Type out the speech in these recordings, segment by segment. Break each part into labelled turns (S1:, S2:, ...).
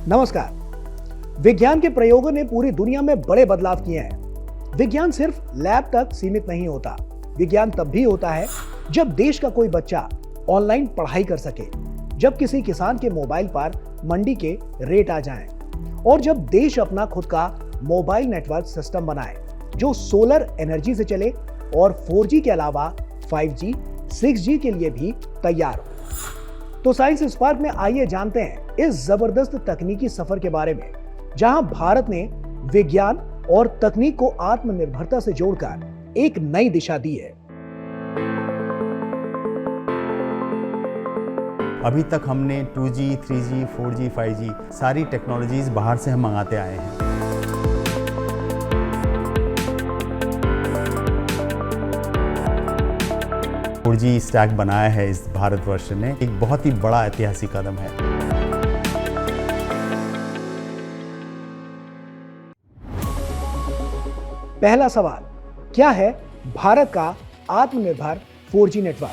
S1: नमस्कार। विज्ञान के प्रयोगों ने पूरी दुनिया में बड़े बदलाव किए हैं। विज्ञान सिर्फ लैब तक सीमित नहीं होता। विज्ञान तब भी होता है जब देश का कोई बच्चा ऑनलाइन पढ़ाई कर सके, जब किसी किसान के मोबाइल पर मंडी के रेट आ जाएं, और जब देश अपना खुद का मोबाइल नेटवर्क सिस्टम बनाए जो सोलर एनर्जी से चले और 4G के अलावा 5G, 6G के लिए भी तैयार हो। तो साइंस स्पार्क में आइए जानते हैं इस जबरदस्त तकनीकी सफर के बारे में, जहां भारत ने विज्ञान और तकनीक को आत्मनिर्भरता से जोड़कर एक नई दिशा दी है।
S2: अभी तक हमने 2G, 3G, 4G, 5G सारी टेक्नोलॉजीज बाहर से हम मंगाते आए हैं। जी स्टैक बनाया है इस भारतवर्ष ने, एक बहुत ही बड़ा ऐतिहासिक कदम है।
S1: पहला सवाल, क्या है भारत का आत्मनिर्भर 4G नेटवर्क?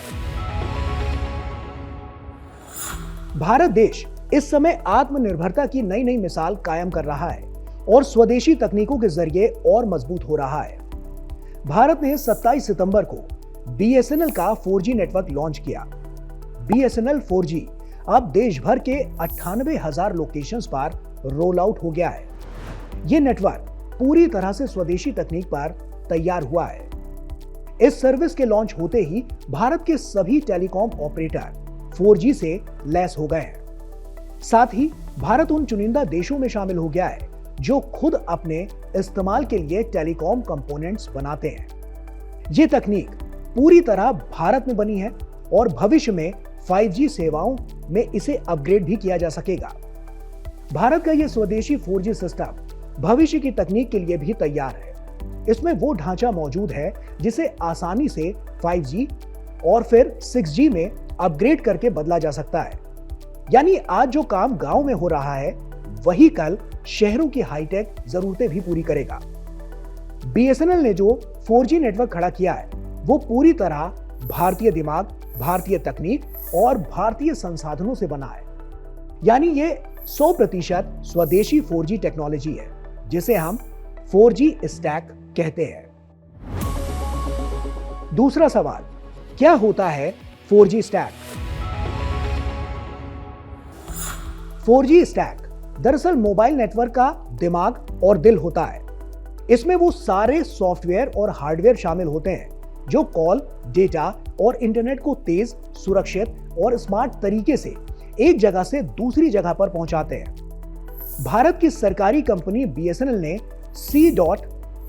S1: भारत देश इस समय आत्मनिर्भरता की नई नई मिसाल कायम कर रहा है और स्वदेशी तकनीकों के जरिए और मजबूत हो रहा है। भारत ने 27 सितंबर को BSNL का 4G नेटवर्क लॉन्च किया। BSNL 4G अब देश भर के 98,000 लोकेशंस पर रोल आउट हो गया है। यह नेटवर्क पूरी तरह से स्वदेशी तकनीक पर तैयार हुआ है। इस सर्विस के लॉन्च होते ही भारत के सभी टेलीकॉम ऑपरेटर 4G से लैस हो गए हैं। साथ ही भारत उन चुनिंदा देशों में शामिल हो गया है जो खुद अपने इस्तेमाल के लिए टेलीकॉम कंपोनेंट्स बनाते हैं। यह तकनीक पूरी तरह भारत में बनी है और भविष्य में 5G सेवाओं में इसे अपग्रेड भी किया जा सकेगा। भारत का यह स्वदेशी 4G सिस्टम भविष्य की तकनीक के लिए भी तैयार है। इसमें वो ढांचा मौजूद है जिसे आसानी से 5G और फिर 6G में अपग्रेड करके बदला जा सकता है। यानी आज जो काम गांव में हो रहा है वही कल शहरों की हाईटेक जरूरतें भी पूरी करेगा। BSNL ने जो 4G नेटवर्क खड़ा किया है वो पूरी तरह भारतीय दिमाग, भारतीय तकनीक और भारतीय संसाधनों से बना है। यानी ये 100% स्वदेशी 4G टेक्नोलॉजी है जिसे हम 4G स्टैक कहते हैं। दूसरा सवाल, क्या होता है 4G स्टैक? 4G स्टैक दरअसल मोबाइल नेटवर्क का दिमाग और दिल होता है। इसमें वो सारे सॉफ्टवेयर और हार्डवेयर शामिल होते हैं जो कॉल, डेटा और इंटरनेट को तेज, सुरक्षित और स्मार्ट तरीके से एक जगह से दूसरी जगह पर पहुंचाते हैं। भारत की सरकारी कंपनी BSNL ने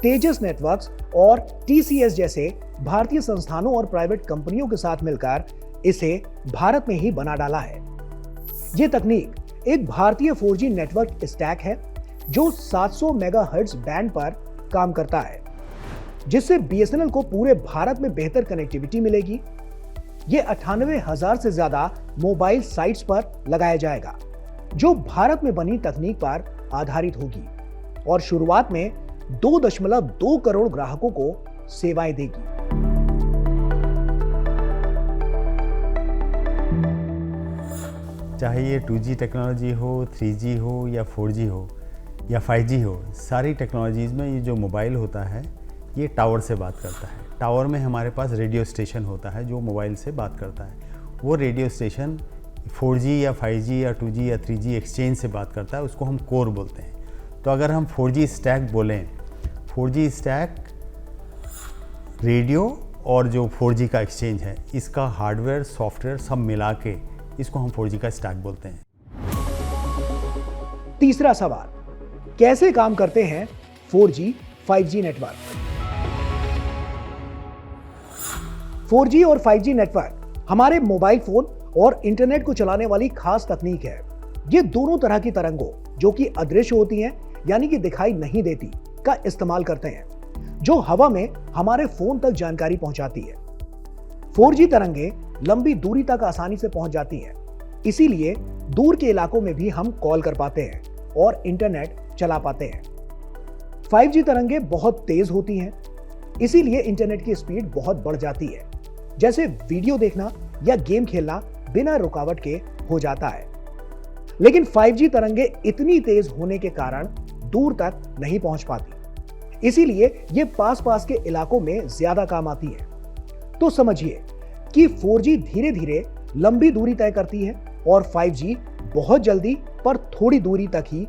S1: तेजस नेटवर्क्स और TCS जैसे भारतीय संस्थानों और प्राइवेट कंपनियों के साथ मिलकर इसे भारत में ही बना डाला है। यह तकनीक एक भारतीय 4G नेटवर्क स्टैक है जो 700 मेगाहर्ट्ज बैंड पर काम करता है, जिससे BSNL को पूरे भारत में बेहतर कनेक्टिविटी मिलेगी। यह 98,000 से ज्यादा मोबाइल साइट्स पर लगाया जाएगा जो भारत में बनी तकनीक पर आधारित होगी और शुरुआत में 2.2 करोड़ ग्राहकों को सेवाएं देगी।
S2: चाहे ये 2G टेक्नोलॉजी हो, 3G हो या 4G हो या 5G हो, सारी टेक्नोलॉजीज में ये जो मोबाइल होता है ये टावर से बात करता है। टावर में हमारे पास रेडियो स्टेशन होता है जो मोबाइल से बात करता है। वो रेडियो स्टेशन 4G या 5G या 2G या 3G एक्सचेंज से बात करता है, उसको हम कोर बोलते हैं। तो अगर हम 4G स्टैक बोलें, 4G स्टैक रेडियो और जो 4G का एक्सचेंज है इसका हार्डवेयर, सॉफ्टवेयर सब मिला के इसको हम 4G का स्टैक बोलते हैं।
S1: तीसरा सवाल, कैसे काम करते हैं 4G, 5G नेटवर्क? 4G और 5G नेटवर्क हमारे मोबाइल फोन और इंटरनेट को चलाने वाली खास तकनीक है। ये दोनों तरह की तरंगों जो कि अदृश्य होती हैं, यानी कि दिखाई नहीं देती, का इस्तेमाल करते हैं, जो हवा में हमारे फोन तक जानकारी पहुंचाती है। 4G तरंगे लंबी दूरी तक आसानी से पहुंच जाती हैं, इसीलिए दूर के इलाकों में भी हम कॉल कर पाते हैं और इंटरनेट चला पाते हैं। 5G तरंगे बहुत तेज होती हैं, इसीलिए इंटरनेट की स्पीड बहुत बढ़ जाती है, जैसे वीडियो देखना या गेम खेलना बिना रुकावट के हो जाता है। लेकिन 5G तरंगे इतनी तेज होने के कारण दूर तक नहीं पहुंच पाती, इसीलिए ये पास पास के इलाकों में ज्यादा काम आती है। तो समझिए कि 4G धीरे धीरे लंबी दूरी तय करती है और 5G बहुत जल्दी पर थोड़ी दूरी तक ही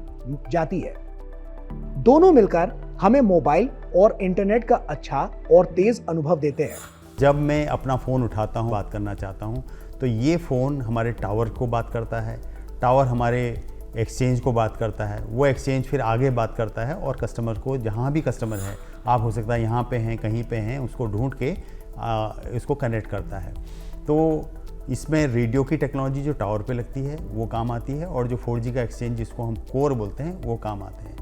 S1: जाती है। दोनों मिलकर हमें मोबाइल और इंटरनेट का अच्छा और तेज अनुभव देते हैं।
S2: जब मैं अपना फ़ोन उठाता हूँ, बात करना चाहता हूँ, तो ये फ़ोन हमारे टावर को बात करता है, टावर हमारे एक्सचेंज को बात करता है, वो एक्सचेंज फिर आगे बात करता है और कस्टमर को, जहाँ भी कस्टमर है, आप हो सकता है यहाँ पे हैं, कहीं पे हैं, उसको ढूंढ के इसको कनेक्ट करता है। तो इसमें रेडियो की टेक्नोलॉजी जो टावर पे लगती है वो काम आती है, और जो 4G का एक्सचेंज जिसको हम कोर बोलते हैं वो काम आते हैं।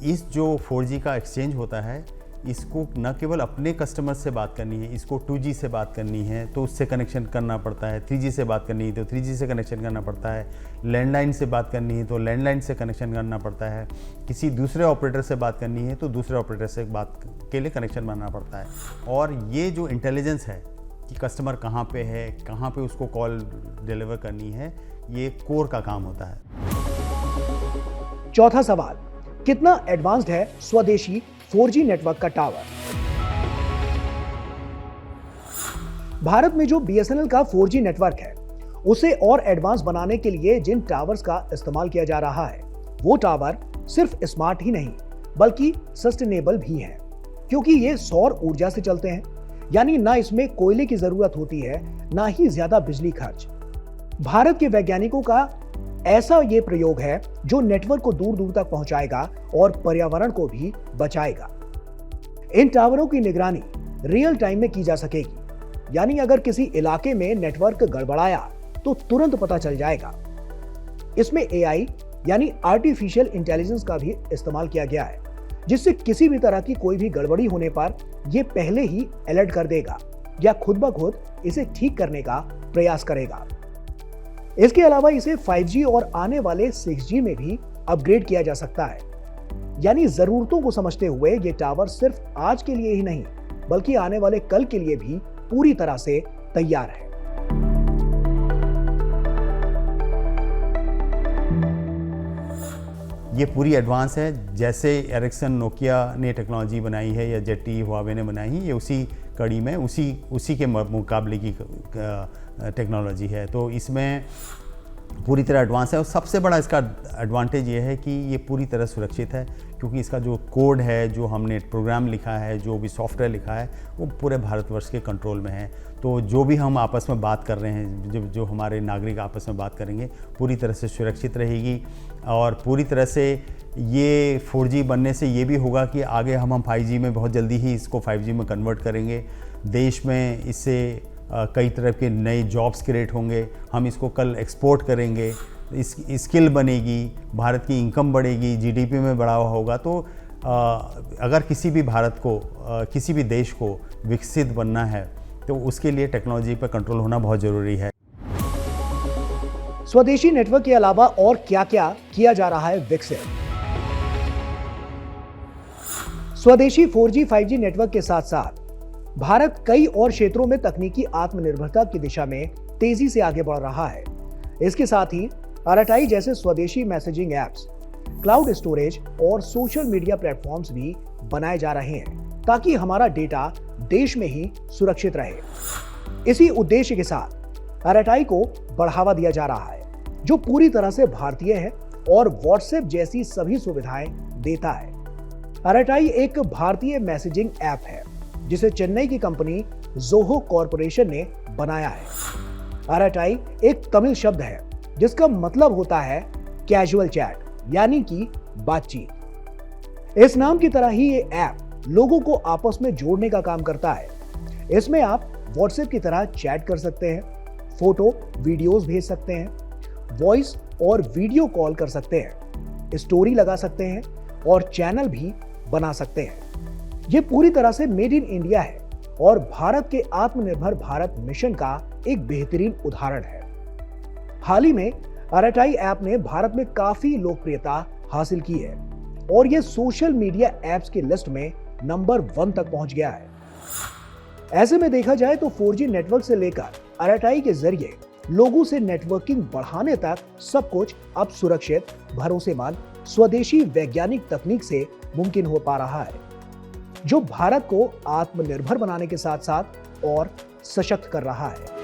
S2: इस जो 4G का एक्सचेंज होता है, इसको न केवल अपने कस्टमर से बात करनी है, इसको 2G से बात करनी है तो उससे कनेक्शन करना पड़ता है, 3G से बात करनी है तो 3G से कनेक्शन करना पड़ता है, लैंडलाइन से बात करनी है तो लैंडलाइन से कनेक्शन करना पड़ता है, किसी दूसरे ऑपरेटर से बात करनी है तो दूसरे ऑपरेटर से बात के लिए कनेक्शन बनाना पड़ता है। और ये जो इंटेलिजेंस है कि कस्टमर कहाँ पे है, कहाँ पे उसको कॉल डिलीवर करनी है, ये कोर का काम होता है।
S1: चौथा सवाल, कितना एडवांस्ड है स्वदेशी 4G नेटवर्क का टावर? भारत में जो BSNL का 4G नेटवर्क है, उसे और एडवांस बनाने के लिए जिन टावर्स का इस्तेमाल किया जा रहा है, वो टावर सिर्फ स्मार्ट ही नहीं बल्कि सस्टेनेबल भी हैं, क्योंकि ये सौर ऊर्जा से चलते हैं, यानी ना इसमें कोयले की जरूरत होती है, ना ही ज्यादा बिजली खर्च। भारत के वैज्ञानिकों का ऐसा ये प्रयोग है जो नेटवर्क को दूर दूर तक पहुंचाएगा और पर्यावरण को भी बचाएगा। इन टावरों की निगरानी रियल टाइम में की जा सकेगी, यानी अगर किसी इलाके में नेटवर्क गड़बड़ाया तो तुरंत पता चल जाएगा। इसमें AI यानी आर्टिफिशियल इंटेलिजेंस का भी इस्तेमाल किया गया है, जिससे किसी भी तरह की कोई भी गड़बड़ी होने पर यह पहले ही अलर्ट कर देगा या खुद ब खुद इसे ठीक करने का प्रयास करेगा। इसके अलावा इसे 5G और आने वाले 6G में भी अपग्रेड किया जा सकता है, यानी जरूरतों को समझते हुए ये टावर सिर्फ आज के लिए ही नहीं बल्कि आने वाले कल के लिए भी पूरी तरह से तैयार है।
S2: ये पूरी एडवांस है, जैसे एरिक्सन नोकिया ने टेक्नोलॉजी बनाई है या ZTE हुआवे ने बनाई है, ये उसी कड़ी में उसी के मुकाबले की टेक्नोलॉजी है। तो इसमें पूरी तरह एडवांस है, और सबसे बड़ा इसका एडवांटेज ये है कि ये पूरी तरह सुरक्षित है, क्योंकि इसका जो कोड है, जो हमने प्रोग्राम लिखा है, जो भी सॉफ्टवेयर लिखा है, वो पूरे भारतवर्ष के कंट्रोल में है। तो जो भी हम आपस में बात कर रहे हैं, जो हमारे नागरिक आपस में बात करेंगे, पूरी तरह से सुरक्षित रहेगी। और पूरी तरह से ये 4G बनने से ये भी होगा कि आगे हम 5G में बहुत जल्दी ही इसको 5G में कन्वर्ट करेंगे। देश में इससे कई तरह के नए जॉब्स क्रिएट होंगे, हम इसको कल एक्सपोर्ट करेंगे, इस स्किल बनेगी, भारत की इनकम बढ़ेगी, GDP में बढ़ावा होगा। तो अगर किसी भी भारत को, किसी भी देश को विकसित बनना है तो उसके लिए टेक्नोलॉजी पर कंट्रोल होना बहुत ज़रूरी है।
S1: स्वदेशी नेटवर्क के अलावा और क्या क्या किया जा रहा है विकसित? स्वदेशी 4G 5G नेटवर्क के साथ साथ भारत कई और क्षेत्रों में तकनीकी आत्मनिर्भरता की दिशा में तेजी से आगे बढ़ रहा है। इसके साथ ही अराटाई जैसे स्वदेशी मैसेजिंग एप्स, क्लाउड स्टोरेज और सोशल मीडिया प्लेटफॉर्म्स भी बनाए जा रहे हैं ताकि हमारा डेटा देश में ही सुरक्षित रहे। इसी उद्देश्य के साथ अराटाई को बढ़ावा दिया जा रहा है, जो पूरी तरह से भारतीय है और व्हाट्सएप जैसी सभी सुविधाएं देता है। अराटाई एक भारतीय मैसेजिंग ऐप है जिसे चेन्नई की कंपनी जोहो कॉरपोरेशन ने बनाया है। अराटाई एक तमिल शब्द है जिसका मतलब होता है कैजुअल चैट, यानी कि बातचीत। इस नाम की तरह ही ये ऐप लोगों को आपस में जोड़ने का काम करता है। इसमें आप व्हाट्सएप की तरह चैट कर सकते हैं, फोटो वीडियोस भेज सकते हैं, वॉइस और वीडियो कॉल कर सकते हैं, स्टोरी लगा सकते हैं और चैनल भी बना सकते हैं। ये पूरी तरह से मेड इन इंडिया है और भारत के आत्मनिर्भर भारत मिशन का एक बेहतरीन उदाहरण है। हाल ही में अराटाई ऐप ने भारत में काफी लोकप्रियता हासिल की है और ये सोशल मीडिया ऐप्स की लिस्ट में नंबर 1 तक पहुंच गया है। ऐसे में देखा जाए तो 4G नेटवर्क से लेकर अराटाई के जरिए लोगों से नेटवर्किंग बढ़ाने तक सब कुछ अब सुरक्षित, भरोसेमंद, स्वदेशी वैज्ञानिक तकनीक से मुमकिन हो पा रहा है, जो भारत को आत्मनिर्भर बनाने के साथ साथ और सशक्त कर रहा है।